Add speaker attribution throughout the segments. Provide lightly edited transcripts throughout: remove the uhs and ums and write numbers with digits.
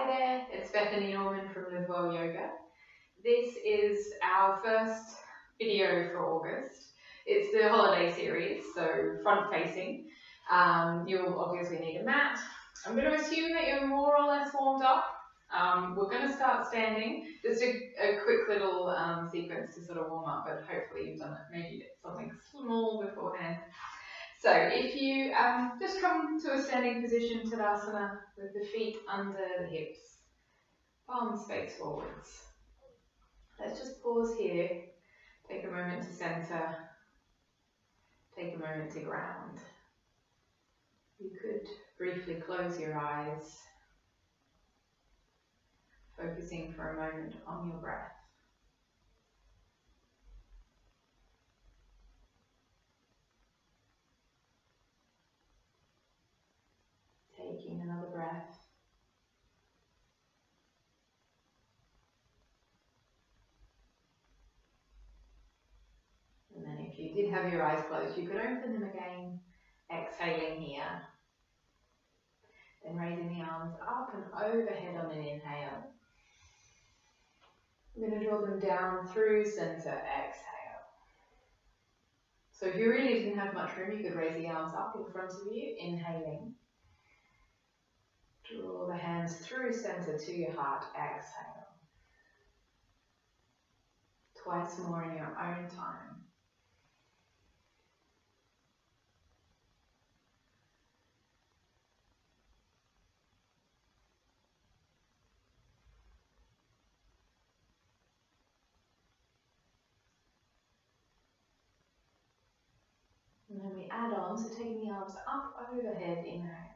Speaker 1: Hi there, it's Bethany Norman from Live Well Yoga. This is our first video for August. It's the holiday series, so front facing. You'll obviously need a mat. I'm going to assume that you're more or less warmed up. We're going to start standing. Just a quick little sequence to sort of warm up, but hopefully you've done it. Maybe something small beforehand. So if you just come to a standing position, Tadasana, with the feet under the hips, palms face forwards. Let's just pause here, take a moment to center, take a moment to ground. You could briefly close your eyes, focusing for a moment on your breath. Taking another breath. And then if you did have your eyes closed, you could open them again, exhaling here. Then raising the arms up and overhead on an inhale. I'm going to draw them down through center, exhale. So if you really didn't have much room, you could raise the arms up in front of you, inhaling. Draw the hands through center to your heart, exhale. Twice more in your own time. And then we add on, so taking the arms up overhead, inhale.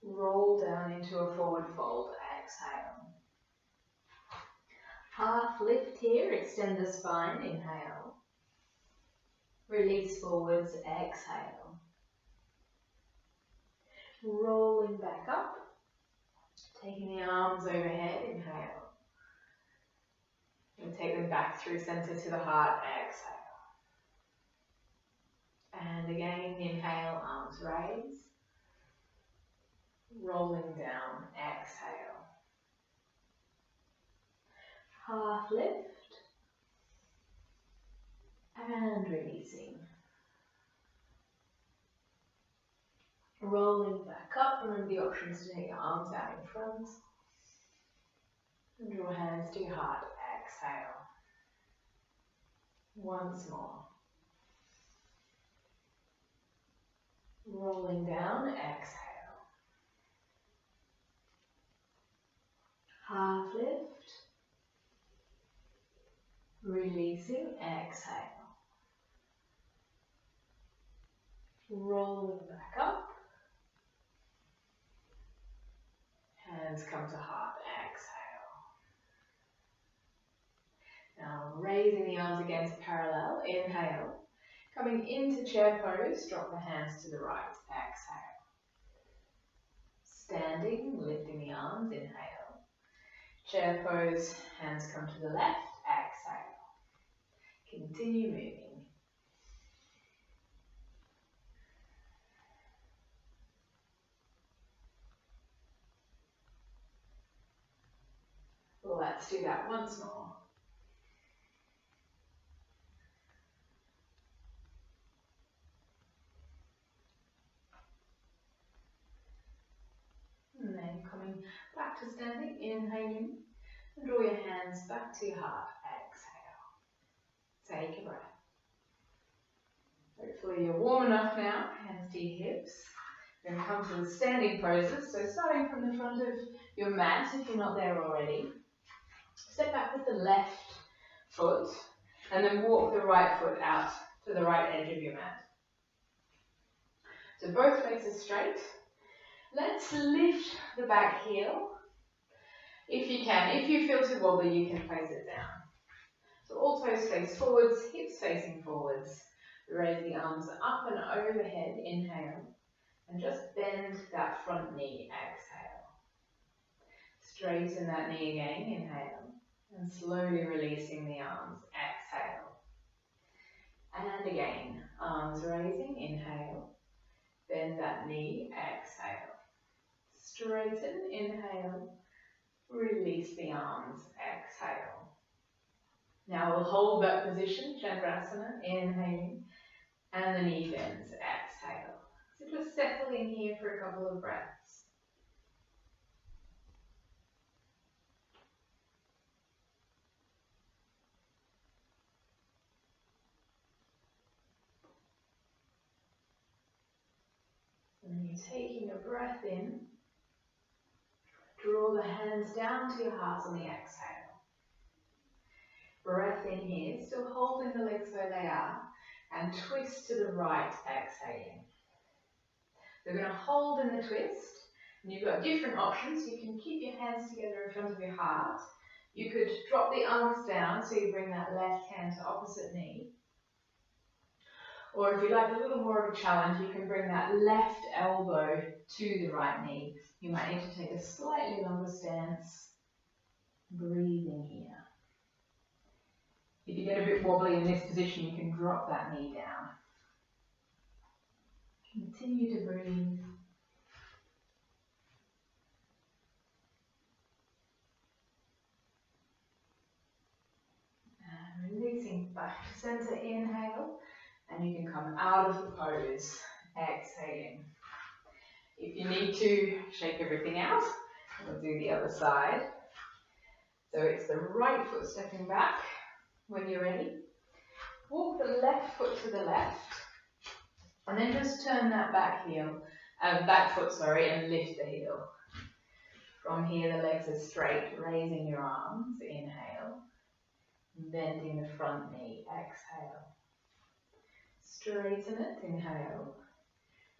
Speaker 1: Roll down into a forward fold, exhale. Half lift here, extend the spine, inhale. Release forwards, exhale. Rolling back up, taking the arms overhead, inhale. And take them back through center to the heart, exhale. And again, inhale, arms raise. Rolling down, exhale. Half lift. And releasing. Rolling back up. Remember the options to take your arms out in front. And draw hands to your heart, exhale. Once more. Rolling down, exhale. Half lift. Releasing, exhale. Rolling back up. Hands come to heart, exhale. Now raising the arms again to parallel, inhale. Coming into chair pose, drop the hands to the right, exhale. Standing, lifting the arms, inhale. Chair pose, hands come to the left, exhale. Continue moving. Let's do that once more. And then coming back to standing, inhaling, and draw your hands back to your heart, exhale. Take a breath. Hopefully you're warm enough now, hands to your hips. Then come to the standing poses, so starting from the front of your mat, if you're not there already. Step back with the left foot, and then walk the right foot out to the right edge of your mat. So both faces straight. Let's lift the back heel, if you can. If you feel too wobbly, you can place it down. So all toes face forwards, hips facing forwards. Raise the arms up and overhead, inhale. And just bend that front knee, exhale. Straighten that knee again, inhale. And slowly releasing the arms, exhale. And again, arms raising, inhale. Bend that knee, exhale. Straighten, inhale, release the arms, exhale. Now we'll hold that position, Chandrasana, inhaling, and the knee bends, exhale. So just settle in here for a couple of breaths. And you're taking a breath in, draw the hands down to your heart on the exhale. Breath in here, still holding the legs where they are, and twist to the right, exhaling. We're going to hold in the twist, and you've got different options. You can keep your hands together in front of your heart. You could drop the arms down so you bring that left hand to opposite knee. Or if you like a little more of a challenge, you can bring that left elbow to the right knee. You might need to take a slightly longer stance. Breathing here. If you get a bit wobbly in this position, you can drop that knee down. Continue to breathe. And releasing back to center, inhale. And you can come out of the pose, exhaling. If you need to shake everything out, we'll do the other side. So it's the right foot stepping back when you're ready. Walk the left foot to the left. And then just turn that back foot, and lift the heel. From here, the legs are straight, raising your arms, inhale. Bending the front knee, exhale. Straighten it, inhale.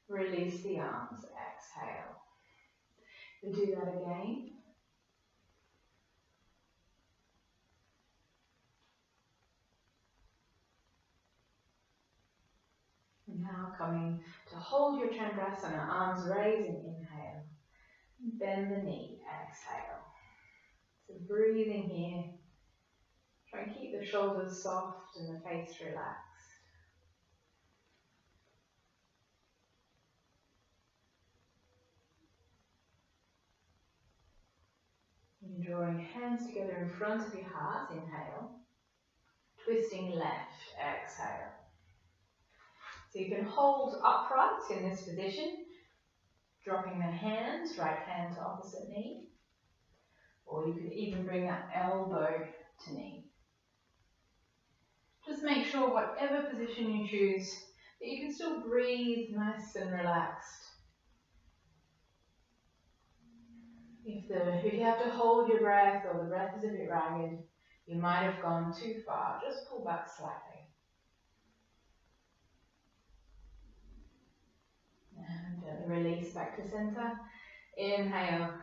Speaker 1: Release the arms, exhale. We do that again. Now coming to hold your Chandrasana, arms raising, inhale. Bend the knee, exhale. So breathing here. Try and keep the shoulders soft and the face relaxed. And drawing hands together in front of your heart, inhale. Twisting left, exhale. So you can hold upright in this position, dropping the hands, right hand to opposite knee. Or you could even bring that elbow to knee. Just make sure whatever position you choose, that you can still breathe nice and relaxed. If you have to hold your breath or the breath is a bit ragged, you might have gone too far. Just pull back slightly. And gently release back to center. Inhale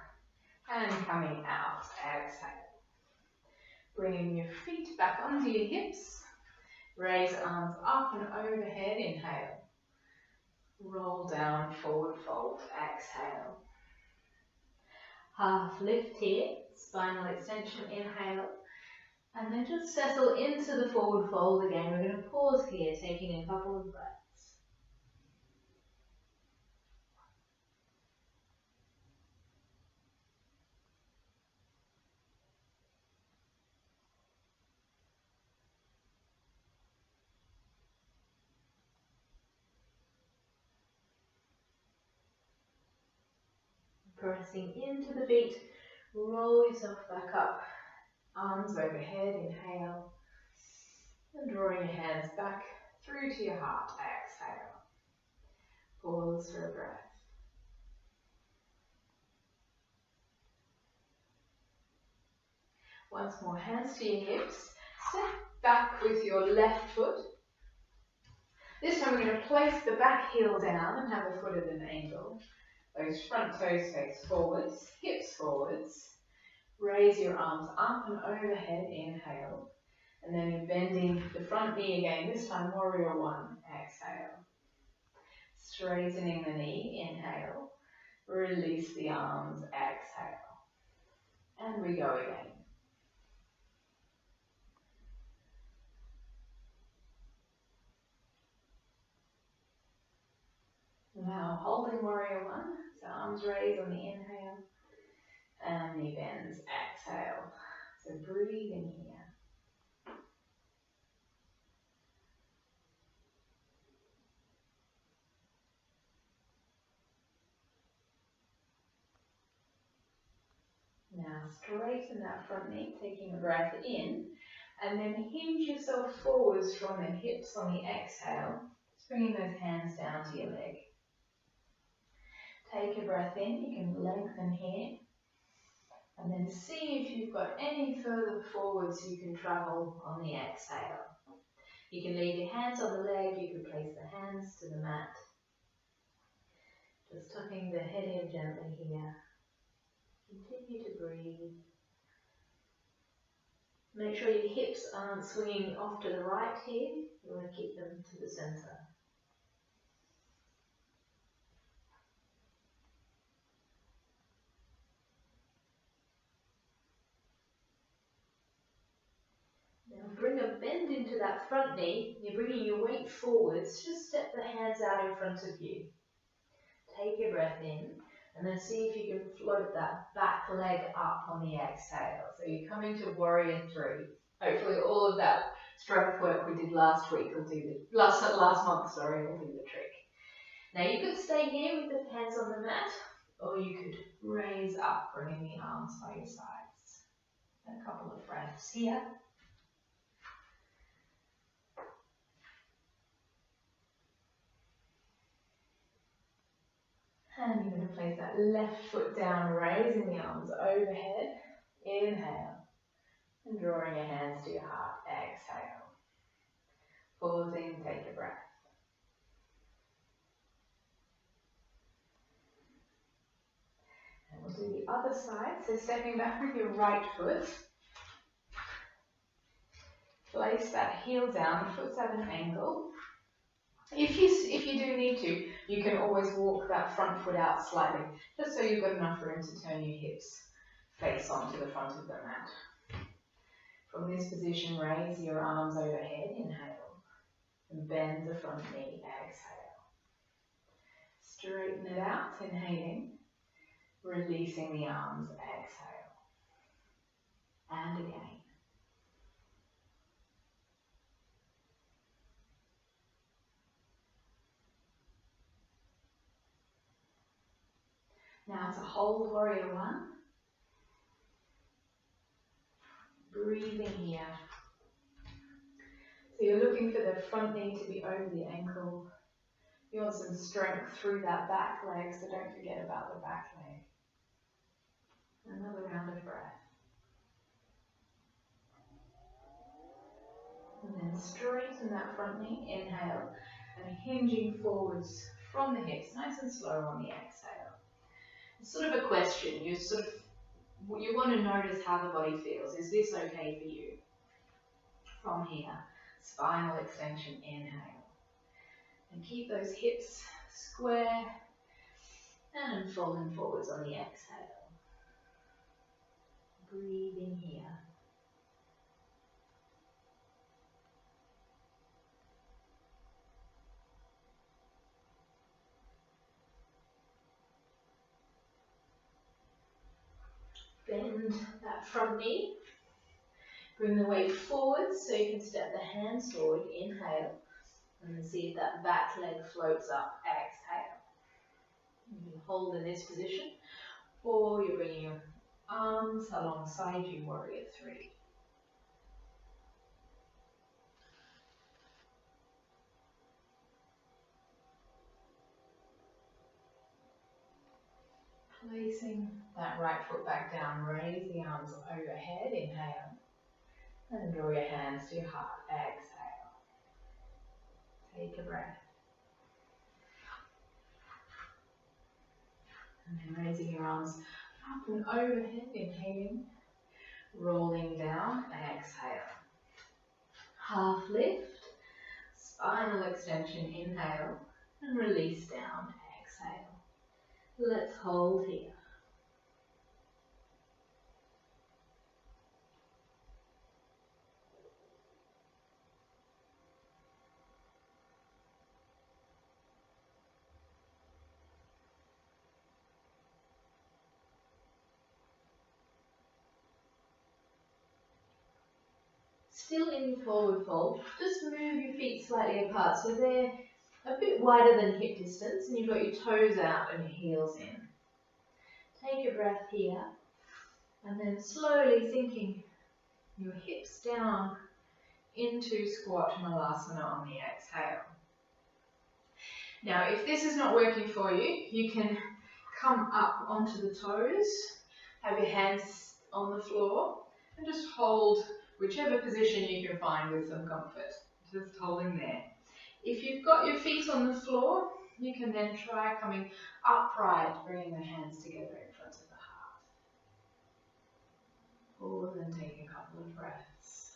Speaker 1: and coming out. Exhale. Bringing your feet back onto your hips. Raise arms up and overhead. Inhale. Roll down, forward fold. Exhale. Half lift here, spinal extension, inhale, and then just settle into the forward fold again. We're going to pause here, taking a couple of breaths. Pressing into the feet, roll yourself back up, arms overhead, inhale, and drawing your hands back through to your heart, exhale. Pause for a breath. Once more, hands to your hips, step back with your left foot. This time we're going to place the back heel down and have the foot at an angle. Those front toes face forwards, hips forwards. Raise your arms up and overhead, inhale. And then you're bending the front knee again, this time warrior one, exhale. Straightening the knee, inhale. Release the arms, exhale. And we go again. Now holding warrior one, So arms raise on the inhale and knee bends, exhale. So breathe in here. Now straighten that front knee, taking a breath in, and then hinge yourself forwards from the hips on the exhale. Just bringing those hands down to your leg. Take a breath in, you can lengthen here, and then see if you've got any further forwards you can travel on the exhale. You can leave your hands on the leg, you can place the hands to the mat. Just tucking the head in gently here. Continue to breathe. Make sure your hips aren't swinging off to the right here. You want to keep them to the center. Now bring a bend into that front knee. You're bringing your weight forwards. Just step the hands out in front of you. Take a breath in, and then see if you can float that back leg up on the exhale. So you're coming to warrior three. Hopefully all of that strength work we did last week will do the last month, will do the trick. Now you could stay here with the hands on the mat, or you could raise up, bringing the arms by your sides. A couple of breaths here. And you're going to place that left foot down, raising the arms overhead. Inhale. And drawing your hands to your heart. Exhale. Pausing, take a breath. And we'll do the other side. So stepping back with your right foot. Place that heel down, the foot's at an angle. If you do need to, you can always walk that front foot out slightly, just so you've got enough room to turn your hips face onto the front of the mat. From this position, raise your arms overhead, inhale, and bend the front knee, exhale. Straighten it out, inhaling, releasing the arms, exhale. And again. Now to hold warrior one. Breathing here. So you're looking for the front knee to be over the ankle. You want some strength through that back leg, so don't forget about the back leg. Another round of breath. And then straighten that front knee, inhale, and hinging forwards from the hips, nice and slow on the exhale. It's sort of a question, you want to notice how the body feels. Is this okay for you? From here, spinal extension, inhale. And keep those hips square and folding forwards on the exhale. Breathing here. Bend that front knee. Bring the weight forward so you can step the hands forward. Inhale. And then see if that back leg floats up. Exhale. You can hold in this position, or you're bringing your arms alongside you, warrior three. Placing that right foot back down, raise the arms overhead, inhale, and draw your hands to your heart, exhale. Take a breath. And then raising your arms up and overhead, inhaling, rolling down, exhale. Half lift, spinal extension, inhale, and release down, exhale. Let's hold here. Still in forward fold. Just move your feet slightly apart so they're a bit wider than hip distance, and you've got your toes out and your heels in. Take a breath here, and then slowly sinking your hips down into squat malasana on the exhale. Now, if this is not working for you, you can come up onto the toes, have your hands on the floor, and just hold whichever position you can find with some comfort. Just holding there. If you've got your feet on the floor, you can then try coming upright, bringing the hands together in front of the heart. Pause and take a couple of breaths.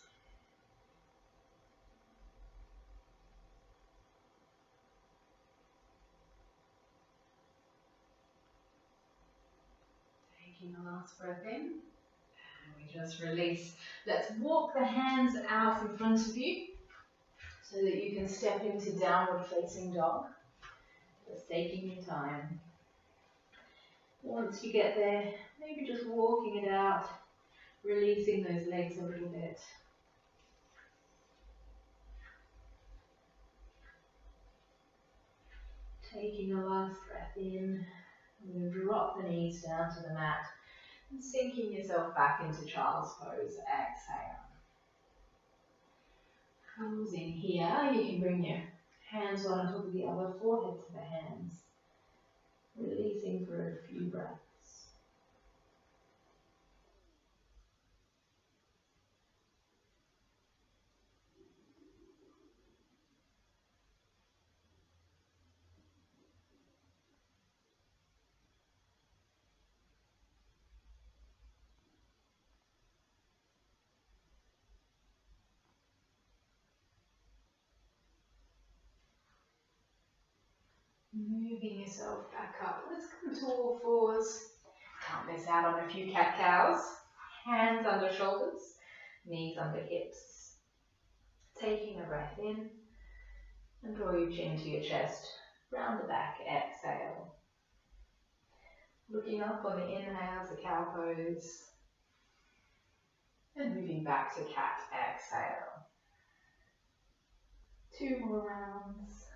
Speaker 1: Taking a last breath in, and we just release. Let's walk the hands out in front of you so that you can step into downward facing dog. Just taking your time. Once you get there, maybe just walking it out, releasing those legs a little bit. Taking a last breath in, I'm going to drop the knees down to the mat and sinking yourself back into child's pose. Exhale. Comes in here, you can bring your hands one on top of the other, forehead to the hands. Releasing for a few breaths. Moving yourself back up. Let's come to all fours. Can't miss out on a few cat-cows. Hands under shoulders, knees under hips. Taking a breath in and draw your chin to your chest. Round the back, exhale. Looking up on the inhale to cow pose. And moving back to cat, exhale. 2 more rounds.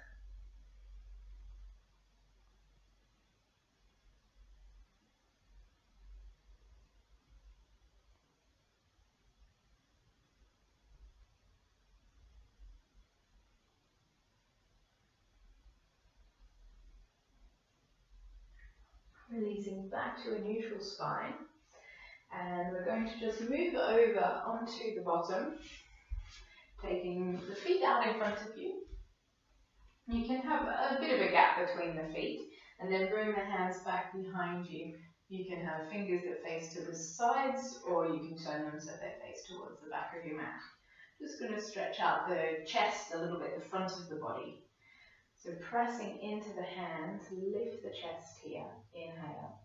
Speaker 1: Releasing back to a neutral spine. And we're going to just move over onto the bottom, taking the feet out in front of you. You can have a bit of a gap between the feet, and then bring the hands back behind you. You can have fingers that face to the sides, or you can turn them so they face towards the back of your mat. Just going to stretch out the chest a little bit, the front of the body. So pressing into the hands, lift the chest here, inhale.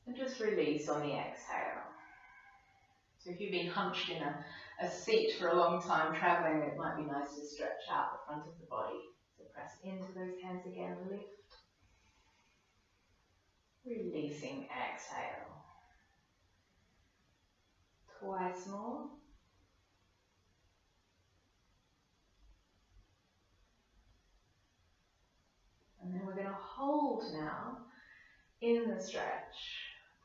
Speaker 1: And just release on the exhale. So if you've been hunched in a seat for a long time traveling, it might be nice to stretch out the front of the body. So press into those hands again, lift. Releasing, exhale. Twice more. And then we're going to hold now in the stretch.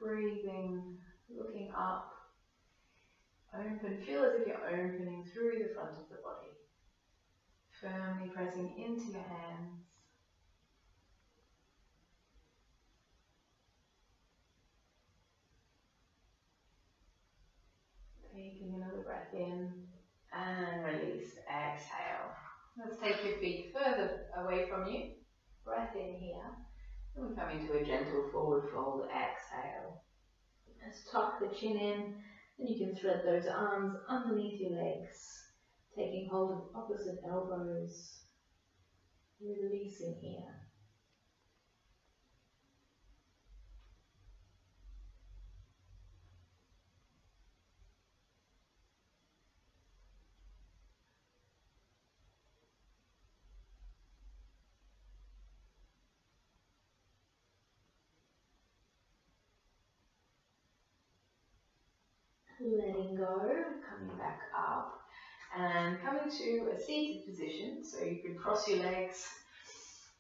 Speaker 1: Breathing, looking up, open, feel as if you're opening through the front of the body. Firmly pressing into your hands. Taking another breath in and release, exhale. Let's take your feet further away from you. Breath in here. And we come into a gentle forward fold, exhale. Just tuck the chin in, and you can thread those arms underneath your legs, taking hold of opposite elbows, releasing here. letting go, coming back up, and coming to a seated position. So you could cross your legs.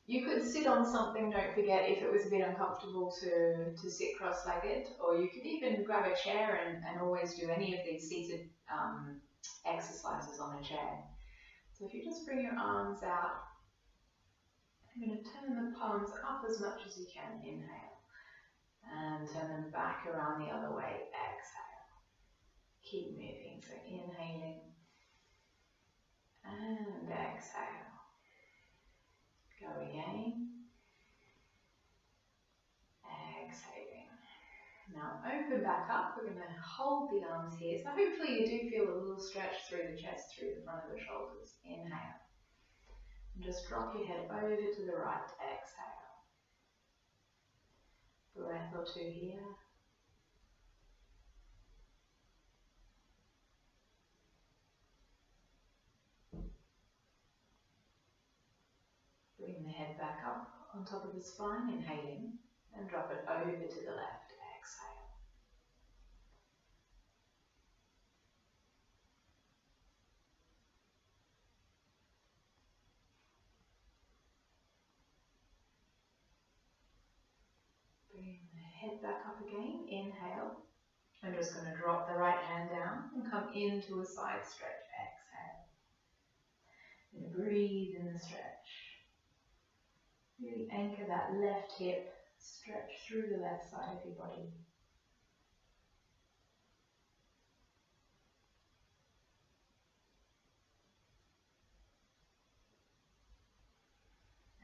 Speaker 1: You could sit on something, don't forget, if it was a bit uncomfortable to sit cross-legged, or you could even grab a chair and always do any of these seated exercises on a chair. So if you just bring your arms out, I'm going to turn the palms up as much as you can, inhale, and turn them back around the other way, exhale. Keep moving, so inhaling and exhale. Go again. Exhaling. Now open back up. We're going to hold the arms here. So hopefully you do feel a little stretch through the chest, through the front of the shoulders. Inhale. And just drop your head over to the right. Exhale. Breath or two here. Bring the head back up on top of the spine, inhaling, and drop it over to the left, exhale. Bring the head back up again, inhale. I'm just going to drop the right hand down and come into a side stretch, exhale. And breathe in the stretch. Really anchor that left hip, stretch through the left side of your body.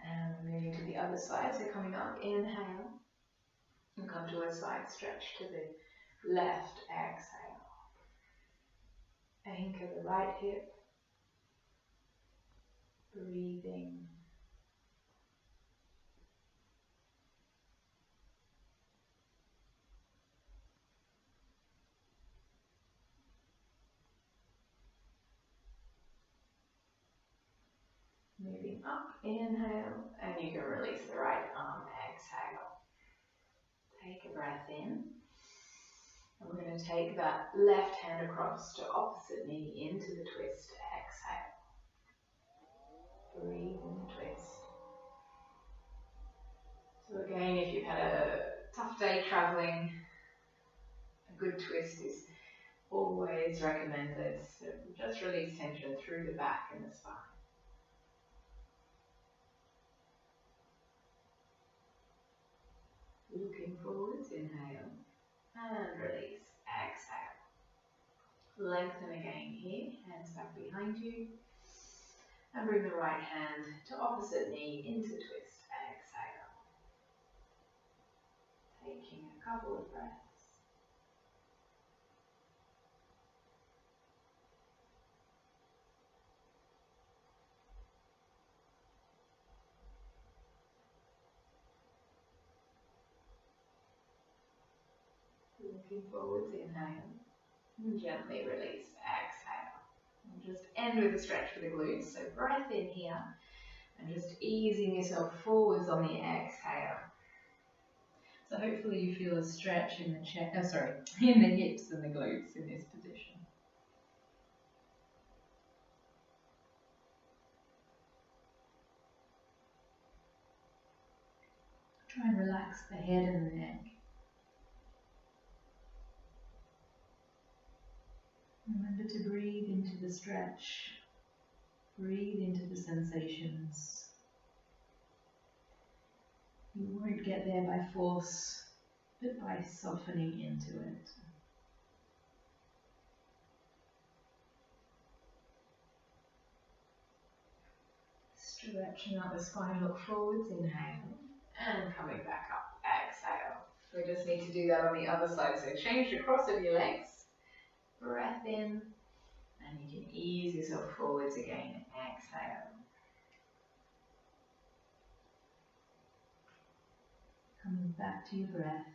Speaker 1: And moving to the other side, so coming up, inhale, and come to a side stretch to the left, exhale. Anchor the right hip, breathing. Moving up, inhale, and you can release the right arm, exhale. Take a breath in. And we're going to take that left hand across to opposite knee into the twist, exhale. Breathe in the twist. So again, if you've had a tough day traveling, a good twist is always recommended. So just release tension through the back and the spine. Looking forwards, inhale, and release, exhale. Lengthen again here, hands back behind you, and bring the right hand to opposite knee into twist, exhale. Taking a couple of breaths. Looking forwards, inhale, and gently release, exhale. And just end with a stretch for the glutes, so breath in here, and just easing yourself forwards on the exhale. So hopefully you feel a stretch in the chest, in the hips and the glutes in this position. Try and relax the head and the neck. Remember to breathe into the stretch. Breathe into the sensations. You won't get there by force, but by softening into it. Stretching out the spine, look forwards, inhale, and coming back up, exhale. We just need to do that on the other side, so change the cross of your legs, breath in, and you can ease yourself forwards again, exhale. Coming back to your breath.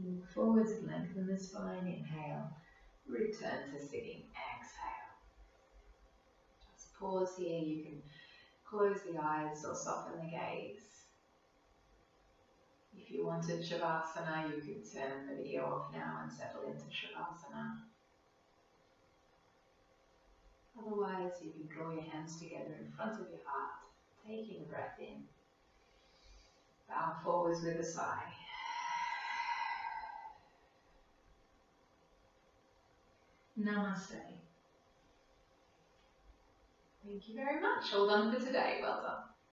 Speaker 1: Move forwards, lengthen the spine, inhale. Return to sitting, exhale. Just pause here, you can close the eyes or soften the gaze. If you wanted Shavasana, you could turn the video off now and settle into Shavasana. Otherwise, you can draw your hands together in front of your heart, taking a breath in. Bow forwards with a sigh. Namaste. Thank you very much. All done for today. Well done.